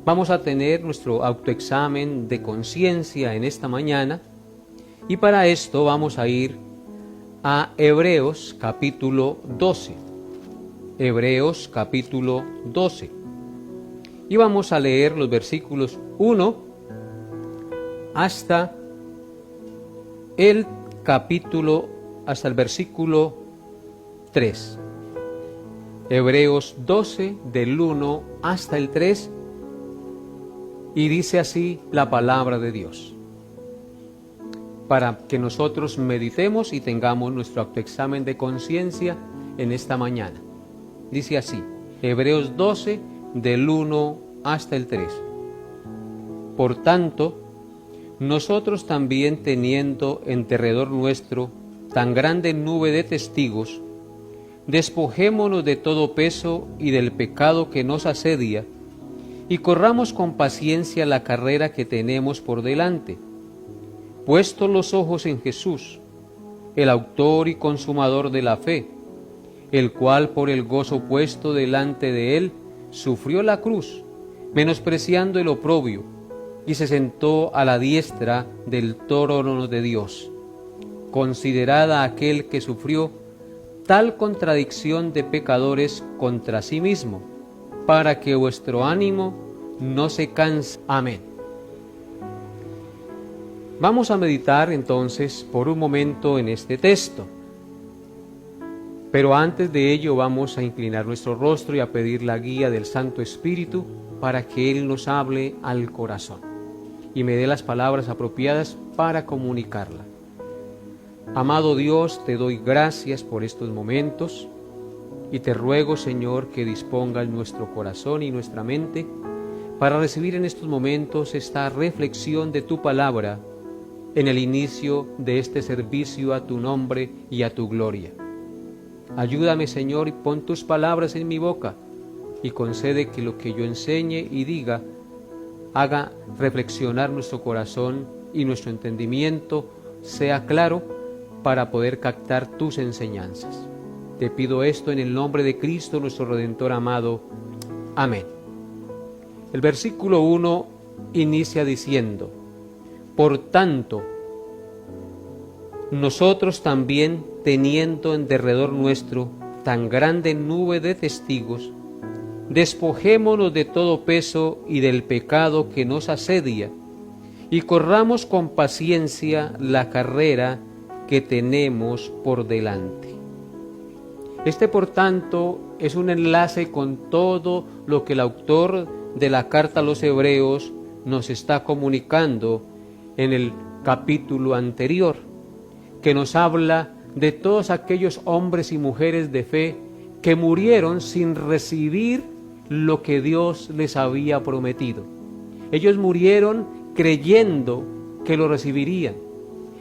Vamos a tener nuestro autoexamen de conciencia en esta mañana y para esto vamos a ir a Hebreos capítulo 12. Hebreos capítulo 12. Y vamos a leer los versículos 1 hasta el versículo 3. Hebreos 12 del 1 hasta el 3. Y dice así la palabra de Dios, para que nosotros meditemos y tengamos nuestro autoexamen de conciencia en esta mañana. Dice así, Hebreos 12, del 1 hasta el 3. Por tanto, nosotros también teniendo en derredor nuestro tan grande nube de testigos, despojémonos de todo peso y del pecado que nos asedia, y corramos con paciencia la carrera que tenemos por delante, puestos los ojos en Jesús, el autor y consumador de la fe, el cual por el gozo puesto delante de él sufrió la cruz, menospreciando el oprobio, y se sentó a la diestra del trono de Dios. Considerad a aquel que sufrió tal contradicción de pecadores contra sí mismo, para que vuestro ánimo no se canse. Amén. Vamos a meditar entonces por un momento en este texto. Pero antes de ello vamos a inclinar nuestro rostro y a pedir la guía del Santo Espíritu para que Él nos hable al corazón y me dé las palabras apropiadas para comunicarla. Amado Dios, te doy gracias por estos momentos y te ruego, Señor, que dispongas nuestro corazón y nuestra mente para recibir en estos momentos esta reflexión de tu palabra en el inicio de este servicio a tu nombre y a tu gloria. Ayúdame, Señor, y pon tus palabras en mi boca y concede que lo que yo enseñe y diga haga reflexionar nuestro corazón y nuestro entendimiento sea claro para poder captar tus enseñanzas. Te pido esto en el nombre de Cristo, nuestro Redentor amado. Amén. El versículo 1 inicia diciendo, por tanto, nosotros también, teniendo en derredor nuestro tan grande nube de testigos, despojémonos de todo peso y del pecado que nos asedia, y corramos con paciencia la carrera que tenemos por delante. Este, por tanto, es un enlace con todo lo que el autor de la carta a los Hebreos nos está comunicando en el capítulo anterior, que nos habla de todos aquellos hombres y mujeres de fe que murieron sin recibir lo que Dios les había prometido. Ellos murieron creyendo que lo recibirían.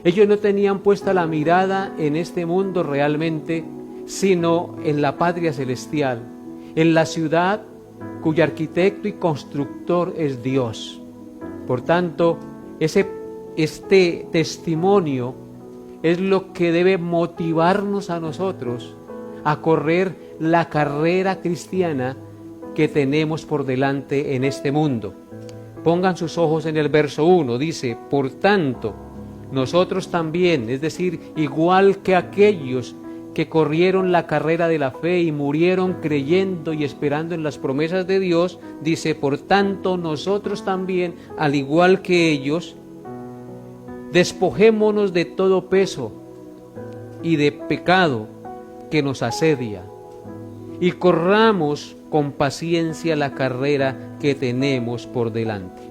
Ellos no tenían puesta la mirada en este mundo realmente, sino en la patria celestial, en la ciudad cuyo arquitecto y constructor es Dios. Por tanto, este testimonio es lo que debe motivarnos a nosotros a correr la carrera cristiana que tenemos por delante en este mundo. Pongan sus ojos en el verso 1, dice, por tanto, nosotros también, es decir, igual que aquellos que corrieron la carrera de la fe y murieron creyendo y esperando en las promesas de Dios, dice, por tanto, nosotros también, al igual que ellos, despojémonos de todo peso y de pecado que nos asedia, y corramos con paciencia la carrera que tenemos por delante.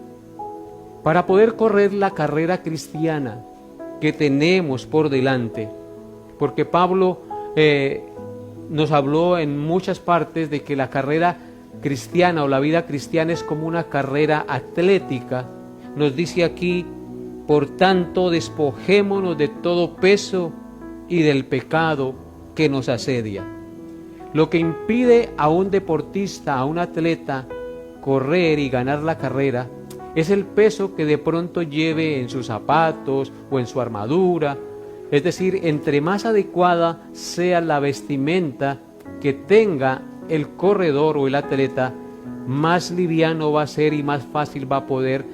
Para poder correr la carrera cristiana que tenemos por delante, porque Pablo nos habló en muchas partes de que la carrera cristiana o la vida cristiana es como una carrera atlética, nos dice aquí, por tanto, despojémonos de todo peso y del pecado que nos asedia. Lo que impide a un deportista, a un atleta, correr y ganar la carrera, es el peso que de pronto lleve en sus zapatos o en su armadura. Es decir, entre más adecuada sea la vestimenta que tenga el corredor o el atleta, más liviano va a ser y más fácil va a poder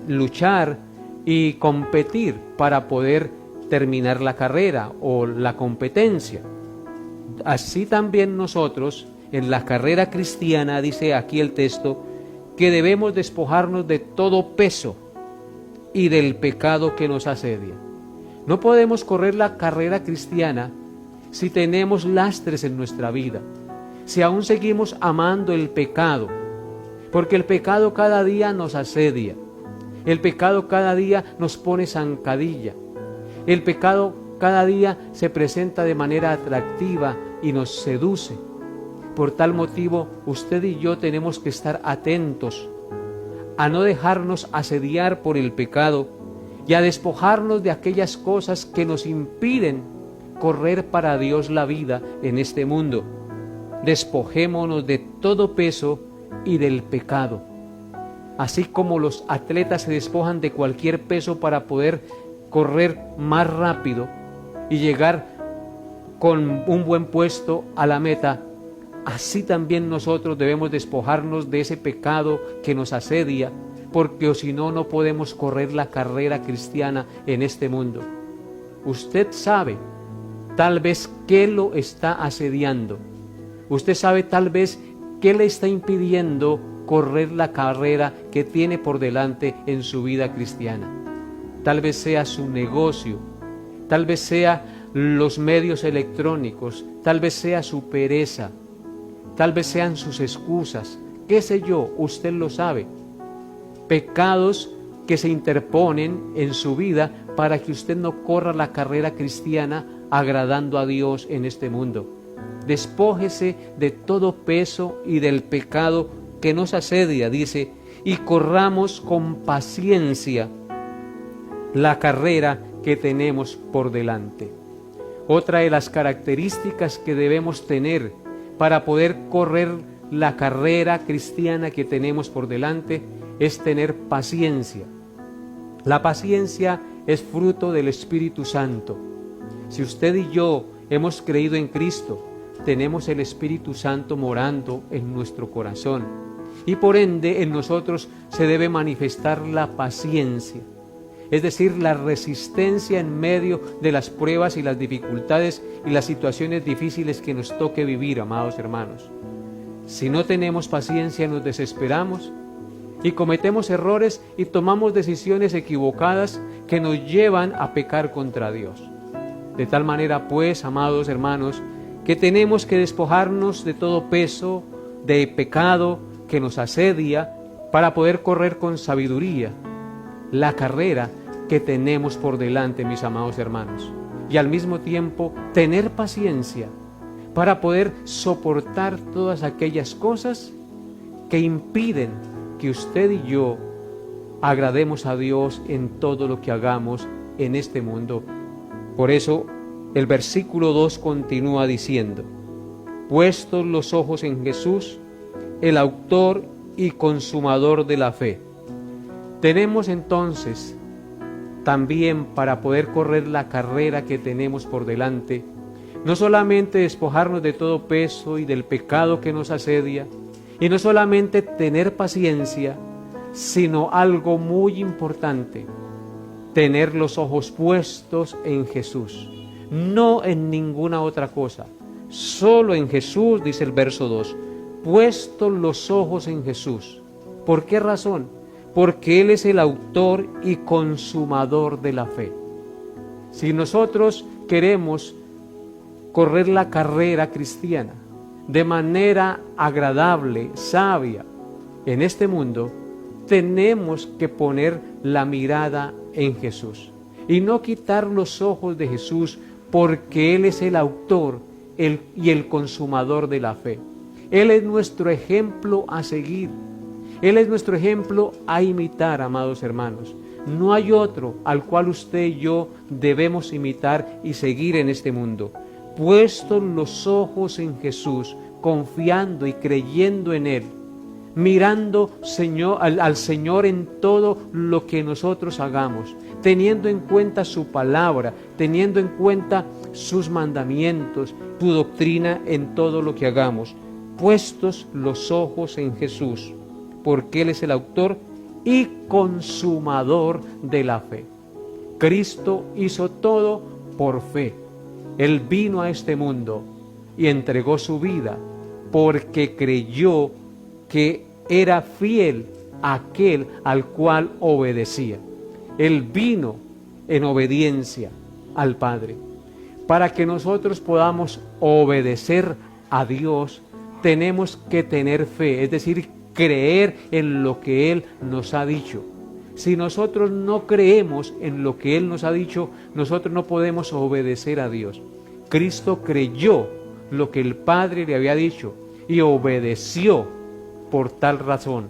luchar y competir para poder terminar la carrera o la competencia. Así también nosotros, en la carrera cristiana, dice aquí el texto, que debemos despojarnos de todo peso y del pecado que nos asedia. No podemos correr la carrera cristiana si tenemos lastres en nuestra vida, si aún seguimos amando el pecado, porque el pecado cada día nos asedia, el pecado cada día nos pone zancadilla, el pecado cada día se presenta de manera atractiva y nos seduce. Por tal motivo, usted y yo tenemos que estar atentos a no dejarnos asediar por el pecado y a despojarnos de aquellas cosas que nos impiden correr para Dios la vida en este mundo. Despojémonos de todo peso y del pecado. Así como los atletas se despojan de cualquier peso para poder correr más rápido y llegar con un buen puesto a la meta, así también nosotros debemos despojarnos de ese pecado que nos asedia, porque si no, no podemos correr la carrera cristiana en este mundo. Usted sabe tal vez qué lo está asediando. Usted sabe tal vez qué le está impidiendo correr la carrera que tiene por delante en su vida cristiana. Tal vez sea su negocio, tal vez sea los medios electrónicos, tal vez sea su pereza, tal vez sean sus excusas, qué sé yo, usted lo sabe. Pecados que se interponen en su vida para que usted no corra la carrera cristiana agradando a Dios en este mundo. Despójese de todo peso y del pecado que nos asedia, dice, y corramos con paciencia la carrera que tenemos por delante. Otra de las características que debemos tener para poder correr la carrera cristiana que tenemos por delante es tener paciencia. La paciencia es fruto del Espíritu Santo. Si usted y yo hemos creído en Cristo, tenemos el Espíritu Santo morando en nuestro corazón y por ende en nosotros se debe manifestar la paciencia, es decir, la resistencia en medio de las pruebas y las dificultades y las situaciones difíciles que nos toque vivir, amados hermanos. Si no tenemos paciencia, nos desesperamos y cometemos errores y tomamos decisiones equivocadas que nos llevan a pecar contra Dios. De tal manera, pues, amados hermanos, que tenemos que despojarnos de todo peso, de pecado que nos asedia, para poder correr con sabiduría la carrera que tenemos por delante, mis amados hermanos, y al mismo tiempo tener paciencia para poder soportar todas aquellas cosas que impiden que usted y yo agrademos a Dios en todo lo que hagamos en este mundo. Por eso el versículo 2 continúa diciendo: puestos los ojos en Jesús, el autor y consumador de la fe. Tenemos entonces también, para poder correr la carrera que tenemos por delante, no solamente despojarnos de todo peso y del pecado que nos asedia, y no solamente tener paciencia, sino algo muy importante: tener los ojos puestos en Jesús, no en ninguna otra cosa, solo en Jesús, dice el verso 2, puestos los ojos en Jesús. ¿Por qué razón? Porque Él es el autor y consumador de la fe. Si nosotros queremos correr la carrera cristiana de manera agradable, sabia, en este mundo, tenemos que poner la mirada en Jesús y no quitar los ojos de Jesús, porque Él es el autor y el consumador de la fe. Él es nuestro ejemplo a seguir. Él es nuestro ejemplo a imitar, amados hermanos. No hay otro al cual usted y yo debemos imitar y seguir en este mundo. Puestos los ojos en Jesús, confiando y creyendo en Él, mirando al Señor en todo lo que nosotros hagamos, teniendo en cuenta su palabra, teniendo en cuenta sus mandamientos, su doctrina en todo lo que hagamos. puestos los ojos en Jesús, porque Él es el autor y consumador de la fe. Cristo hizo todo por fe. Él vino a este mundo y entregó su vida porque creyó que era fiel aquel al cual obedecía. Él vino en obediencia al Padre. Para que nosotros podamos obedecer a Dios, tenemos que tener fe, es decir, creer en lo que Él nos ha dicho. Si nosotros no creemos en lo que Él nos ha dicho, nosotros no podemos obedecer a Dios. Cristo creyó lo que el Padre le había dicho y obedeció por tal razón.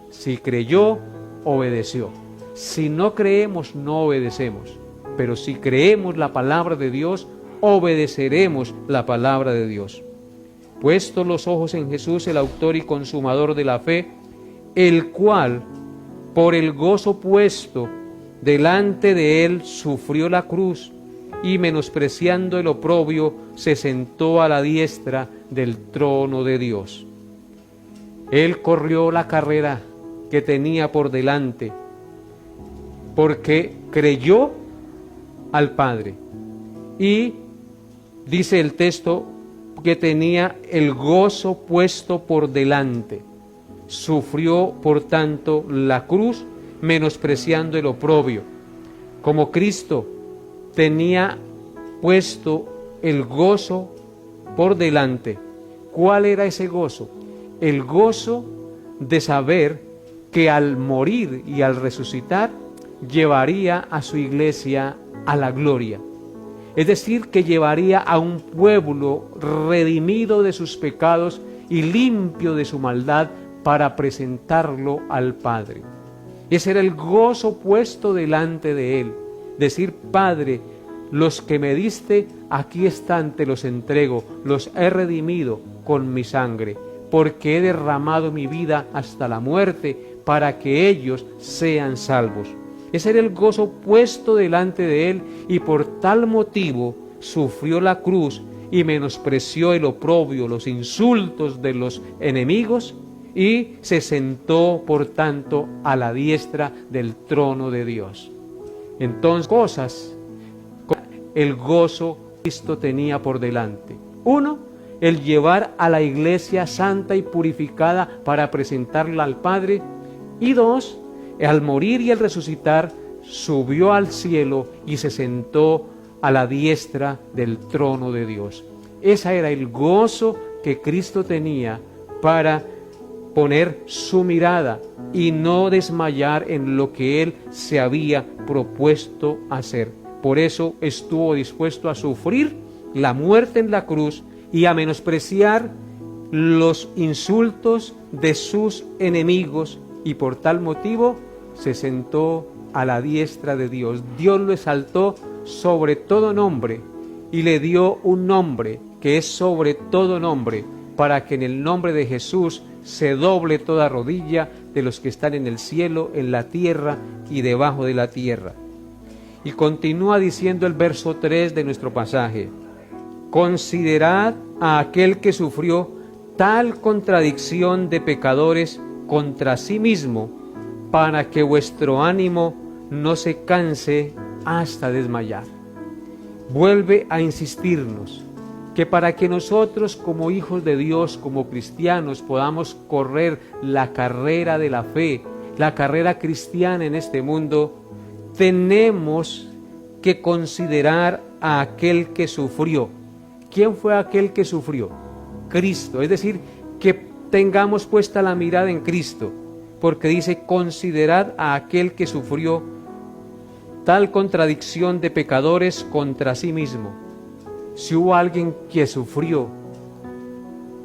Si creyó, obedeció. Si no creemos, no obedecemos. Pero si creemos la palabra de Dios, obedeceremos la palabra de Dios. Puestos los ojos en Jesús, el autor y consumador de la fe, el cual, por el gozo puesto delante de él, sufrió la cruz y, menospreciando el oprobio, se sentó a la diestra del trono de Dios. Él corrió la carrera que tenía por delante, porque creyó al Padre. Y dice el texto que tenía el gozo puesto por delante. Sufrió, por tanto, la cruz, menospreciando el oprobio. Como Cristo tenía puesto el gozo por delante, ¿cuál era ese gozo? El gozo de saber que al morir y al resucitar, llevaría a su iglesia a la gloria. Es decir, que llevaría a un pueblo redimido de sus pecados y limpio de su maldad para presentarlo al Padre. Ese era el gozo puesto delante de él. Decir: Padre, los que me diste, aquí están, te los entrego, los he redimido con mi sangre, porque he derramado mi vida hasta la muerte para que ellos sean salvos. Ese era el gozo puesto delante de él, y por tal motivo sufrió la cruz y menospreció el oprobio, los insultos de los enemigos, y se sentó, por tanto, a la diestra del trono de Dios. Entonces, cosas, el gozo que Cristo tenía por delante. Uno, el llevar a la iglesia santa y purificada para presentarla al Padre. Y dos, al morir y al resucitar, subió al cielo y se sentó a la diestra del trono de Dios. Ese era el gozo que Cristo tenía para poner su mirada y no desmayar en lo que Él se había propuesto hacer. Por eso estuvo dispuesto a sufrir la muerte en la cruz y a menospreciar los insultos de sus enemigos, y por tal motivo se sentó a la diestra de Dios. Dios lo exaltó sobre todo nombre y le dio un nombre que es sobre todo nombre, para que en el nombre de Jesús se doble toda rodilla de los que están en el cielo, en la tierra y debajo de la tierra. Y continúa diciendo el verso 3 de nuestro pasaje: considerad a aquel que sufrió tal contradicción de pecadores contra sí mismo, para que vuestro ánimo no se canse hasta desmayar. Vuelve a insistirnos que para que nosotros, como hijos de Dios, como cristianos, podamos correr la carrera de la fe, la carrera cristiana en este mundo, tenemos que considerar a aquel que sufrió. ¿Quién fue aquel que sufrió? Cristo. Es decir, que tengamos puesta la mirada en Cristo, porque dice: considerad a aquel que sufrió tal contradicción de pecadores contra sí mismo. Si hubo alguien que sufrió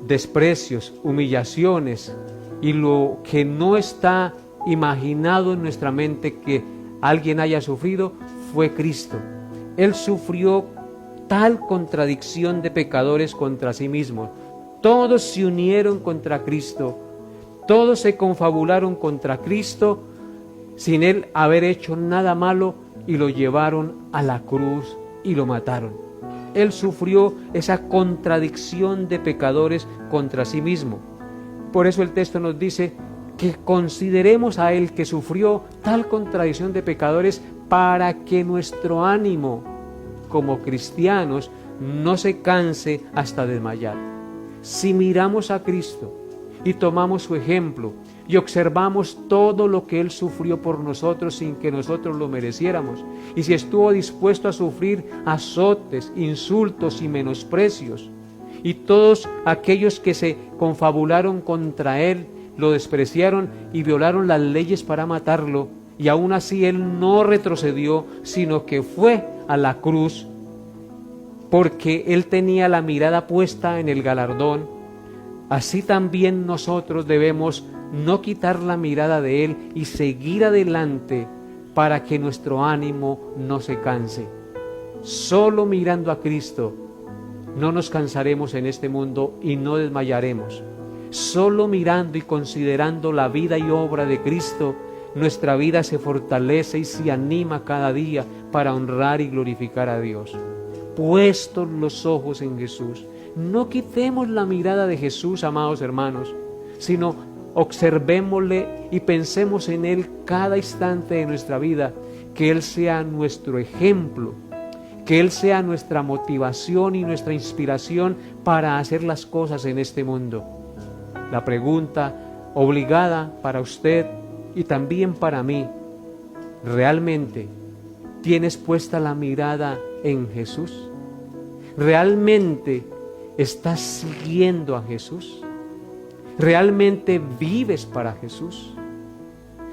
desprecios, humillaciones y lo que no está imaginado en nuestra mente que alguien haya sufrido, fue Cristo. Él sufrió tal contradicción de pecadores contra sí mismos. Todos se unieron contra Cristo, todos se confabularon contra Cristo sin Él haber hecho nada malo, y lo llevaron a la cruz y lo mataron. Él sufrió esa contradicción de pecadores contra sí mismo. Por eso el texto nos dice que consideremos a Él que sufrió tal contradicción de pecadores para que nuestro ánimo como cristianos no se canse hasta desmayar. Si miramos a Cristo y tomamos su ejemplo y observamos todo lo que Él sufrió por nosotros sin que nosotros lo mereciéramos, y si estuvo dispuesto a sufrir azotes, insultos y menosprecios, y todos aquellos que se confabularon contra Él, lo despreciaron y violaron las leyes para matarlo, y aún así Él no retrocedió, sino que fue a la cruz, porque Él tenía la mirada puesta en el galardón. Así también nosotros debemos no quitar la mirada de Él y seguir adelante para que nuestro ánimo no se canse. Solo mirando a Cristo no nos cansaremos en este mundo y no desmayaremos. Solo mirando y considerando la vida y obra de Cristo, nuestra vida se fortalece y se anima cada día para honrar y glorificar a Dios. Puestos los ojos en Jesús, no quitemos la mirada de Jesús, amados hermanos, sino observémosle y pensemos en Él cada instante de nuestra vida, que Él sea nuestro ejemplo, que Él sea nuestra motivación y nuestra inspiración para hacer las cosas en este mundo. La pregunta obligada para usted y también para mí: ¿realmente tienes puesta la mirada en Jesús? ¿Realmente estás siguiendo a Jesús? ¿Realmente vives para Jesús?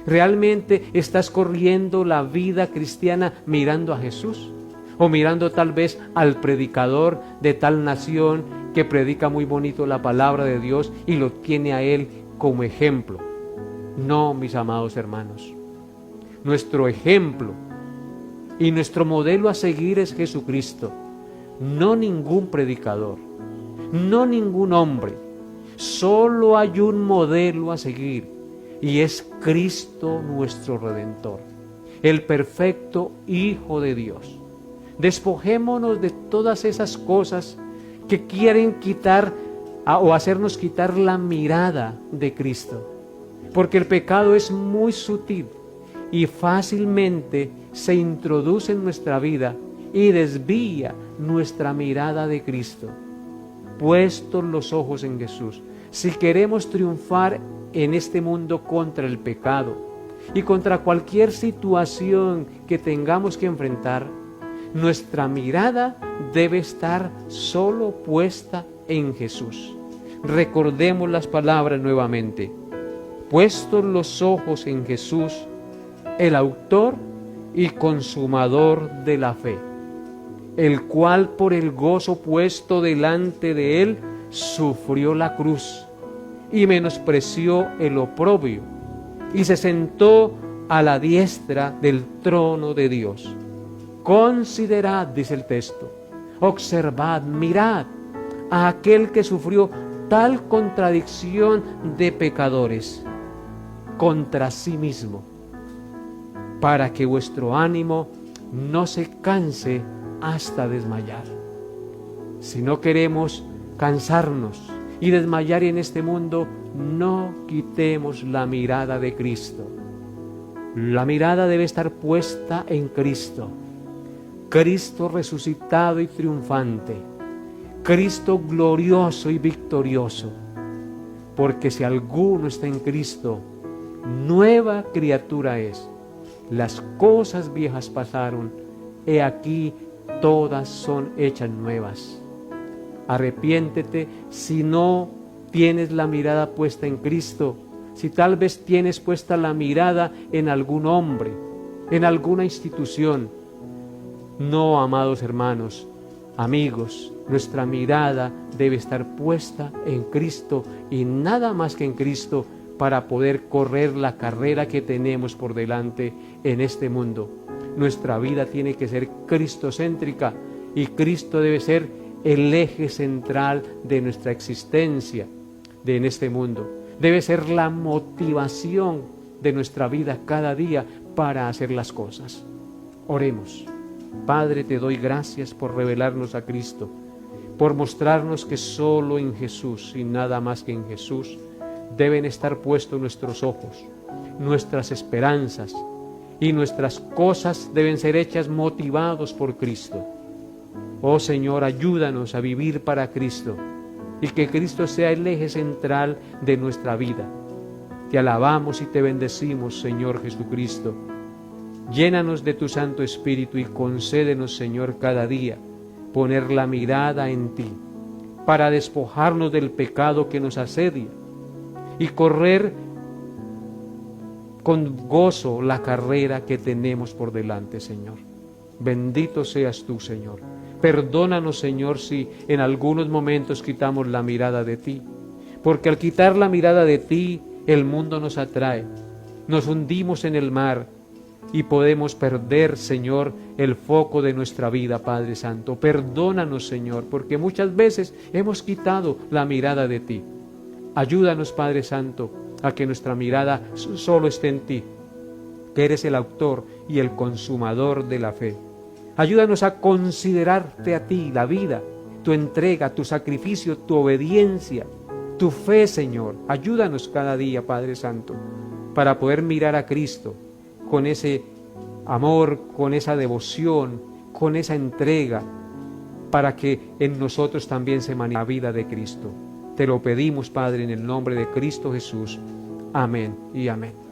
¿Realmente estás corriendo la vida cristiana mirando a Jesús? ¿O mirando tal vez al predicador de tal nación que predica muy bonito la palabra de Dios y lo tiene a Él como ejemplo? No, mis amados hermanos. Nuestro ejemplo y nuestro modelo a seguir es Jesucristo. No ningún predicador, no ningún hombre. Solo hay un modelo a seguir, y es Cristo nuestro Redentor, el perfecto Hijo de Dios. Despojémonos de todas esas cosas que quieren quitar o hacernos quitar la mirada de Cristo, porque el pecado es muy sutil y fácilmente se introduce en nuestra vida y desvía nuestra mirada de Cristo. Puestos los ojos en Jesús, si queremos triunfar en este mundo contra el pecado y contra cualquier situación que tengamos que enfrentar, nuestra mirada debe estar solo puesta en Jesús. Recordemos las palabras nuevamente: puestos los ojos en Jesús, el autor y consumador de la fe, el cual por el gozo puesto delante de Él sufrió la cruz y menospreció el oprobio, y se sentó a la diestra del trono de Dios. Considerad, dice el texto, observad, mirad a aquel que sufrió tal contradicción de pecadores contra sí mismo, para que vuestro ánimo no se canse hasta desmayar. Si no queremos cansarnos y desmayar en este mundo, no quitemos la mirada de Cristo. La mirada debe estar puesta en Cristo. Cristo resucitado y triunfante. Cristo glorioso y victorioso. Porque si alguno está en Cristo, nueva criatura es. Las cosas viejas pasaron, he aquí todas son hechas nuevas. Arrepiéntete si no tienes la mirada puesta en Cristo, si tal vez tienes puesta la mirada en algún hombre, en alguna institución. No, amados hermanos, amigos, nuestra mirada debe estar puesta en Cristo y nada más que en Cristo para poder correr la carrera que tenemos por delante en este mundo. Nuestra vida tiene que ser cristocéntrica y Cristo debe ser el eje central de nuestra existencia en este mundo. Debe ser la motivación de nuestra vida cada día para hacer las cosas. Oremos. Padre, te doy gracias por revelarnos a Cristo, por mostrarnos que solo en Jesús y nada más que en Jesús deben estar puestos nuestros ojos, nuestras esperanzas, y nuestras cosas deben ser hechas motivados por Cristo. Oh Señor, ayúdanos a vivir para Cristo y que Cristo sea el eje central de nuestra vida. Te alabamos y te bendecimos, Señor Jesucristo. Llénanos de tu Santo Espíritu y concédenos, Señor, cada día poner la mirada en ti para despojarnos del pecado que nos asedia y correr con gozo la carrera que tenemos por delante, Señor. Bendito seas tú, Señor. Perdónanos, Señor, si en algunos momentos quitamos la mirada de ti, porque al quitar la mirada de ti, el mundo nos atrae, nos hundimos en el mar y podemos perder, Señor, el foco de nuestra vida, Padre Santo. Perdónanos, Señor, porque muchas veces hemos quitado la mirada de ti. Ayúdanos, Padre Santo, a que nuestra mirada solo esté en ti, que eres el autor y el consumador de la fe. Ayúdanos a considerarte a ti, la vida, tu entrega, tu sacrificio, tu obediencia, tu fe, Señor. Ayúdanos cada día, Padre Santo, para poder mirar a Cristo con ese amor, con esa devoción, con esa entrega, para que en nosotros también se manifieste la vida de Cristo. Te lo pedimos, Padre, en el nombre de Cristo Jesús. Amén y amén.